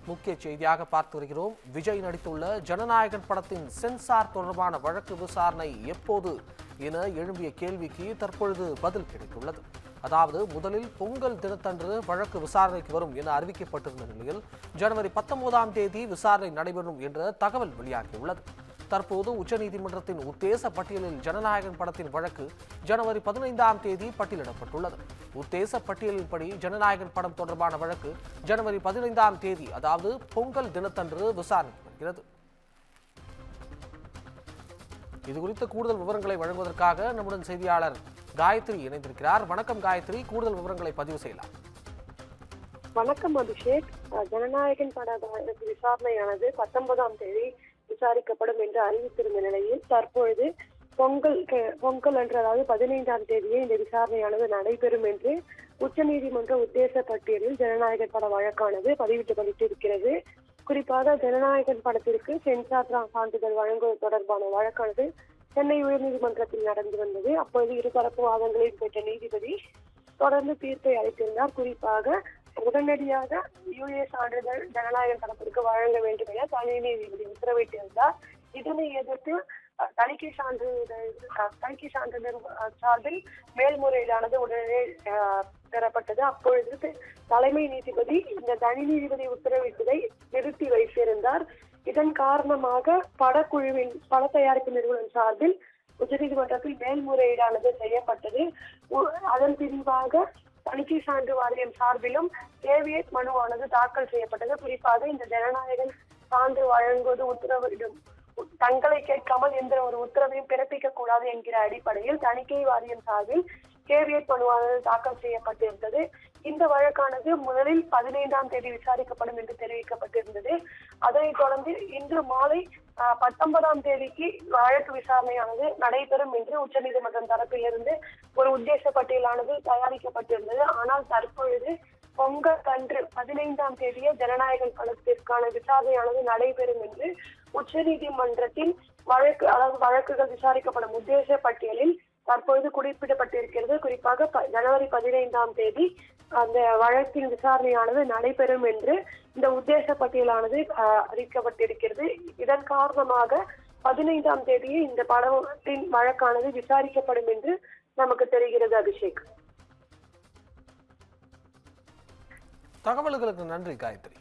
முக்கிய செய்தியாக பார்த்து வருகிறோம். விஜய் நடித்துள்ள ஜனநாயகன் படத்தின் சென்சார் தொடர்பான வழக்கு விசாரணை எப்போது என எழும்பிய கேள்விக்கு தற்பொழுது பதில் கிடைத்துள்ளது. அதாவது முதலில் பொங்கல் தினத்தன்று வழக்கு விசாரணைக்கு வரும் என அறிவிக்கப்பட்டிருந்த நிலையில் ஜனவரி 19ஆம் தேதி விசாரணை நடைபெறும் என்ற தகவல் வெளியாகியுள்ளது. தற்போது உச்சநீதிமன்றத்தின் உத்தேச பட்டியலில் ஜனநாயகன் படத்தின் வழக்கு ஜனவரி 15ஆம் தேதி பட்டியலிடப்பட்டுள்ளது. உத்தேச பட்டியலின்படி ஜனநாயகன் படம் தொடர்பான வழக்கு ஜனவரி 15ஆம் தேதி, அதாவது பொங்கல் தினத்தன்று விசாரணைக்கு வருகிறது. இதுகுறித்த கூடுதல் விவரங்களை வழங்குவதற்காக நம்முடன் செய்தியாளர் காயத்ரி இணைந்திருக்கிறார். வணக்கம் காயத்ரி, கூடுதல் விவரங்களை பதிவு செய்யலாம். வணக்கம் அபிஷேக். ஜனநாயகன் பட வழக்கு விசாரணையானது 19ஆம் தேதி விசாரிக்கப்படும் என்று அறிவித்திருந்த நிலையில் தற்பொழுது பொங்கல் அன்று, அதாவது 15ஆம் தேதியே இந்த விசாரணையானது நடைபெறும் என்று உச்சநீதிமன்ற உத்தேச பட்டியலில் ஜனநாயகன் பட வழக்கானது பதிவிட்டிருக்கிறது. குறிப்பாக ஜனநாயகன் படத்திற்கு சென்சார் சான்றிதழ் வழங்குவது தொடர்பான வழக்கானது சென்னை உயர்நீதிமன்றத்தில் நடந்து வந்தது. அப்பொழுது இருதரப்பு வாதங்களையும் பெற்ற நீதிபதி தொடர்ந்து தீர்ப்பை அளித்திருந்தார். குறிப்பாக உடனடியாக யுஏ சான்றிதழ் ஜனநாயகன் படத்திற்கு வழங்க வேண்டும் என தனி நீதிபதி உத்தரவிட்டிருந்தார். இதனை எதிர்த்து தணிக்கை சான்றிதழ் சார்பில் மேல்முறையீடானது உடனே பெறப்பட்டது. அப்பொழுது தலைமை நீதிபதி இந்த தனி நீதிபதி உத்தரவிட்டதை நிறுத்தி வைத்திருந்தார். இதன் காரணமாக படக்குழுவின் பட தயாரிப்பு நிறுவனம் சார்பில் உச்சநீதிமன்றத்தில் மேல்முறையீடானது செய்யப்பட்டது. அதன் பின்பாக தணிக்கை சான்று வாரியம் சார்பிலும் கேவியட் மனுவானது தாக்கல் செய்யப்பட்டது. குறிப்பாக இந்த ஜனநாயகன் சான்று வழங்குவது உத்தரவிடும் தங்களை கேட்காமல் எந்த ஒரு உத்தரவையும் பிறப்பிக்க கூடாது என்கிற அடிப்படையில் தணிக்கை வாரியம் சார்பில் கேவியட் மனுவானது தாக்கல் செய்யப்பட்டிருந்தது. இந்த வழக்கானது முதலில் 15ஆம் தேதி விசாரிக்கப்படும் என்று தெரிவிக்கப்பட்டிருந்தது. அதனைத் தொடர்ந்து இன்று மாலை 19ஆம் தேதிக்கு வழக்கு விசாரணையானது நடைபெறும் என்று உச்சநீதிமன்றம் தரப்பிலிருந்து ஒரு உத்தேச பட்டியலானது தயாரிக்கப்பட்டிருந்தது. ஆனால் தற்பொழுது பொங்கல் அன்று 15ஆம் தேதியே ஜனநாயகன் படத்திற்கான விசாரணையானது நடைபெறும் என்று உச்சநீதிமன்றத்தின் வழக்குகள் விசாரிக்கப்படும் உத்தேச பட்டியலில் தற்பொழுது குறிப்பிடப்பட்டிருக்கிறது. குறிப்பாக ஜனவரி 15ஆம் தேதி அந்த வழக்கின் விசாரணையானது நடைபெறும் என்று இந்த உத்தேச பட்டியலானது அறிவிக்கப்பட்டிருக்கிறது. இதன் காரணமாக 15ஆம் தேதியே இந்த படத்தின் வழக்கானது விசாரிக்கப்படும் என்று நமக்கு தெரிகிறது. அபிஷேக், தகவல்களுக்கு நன்றி காயத்ரி.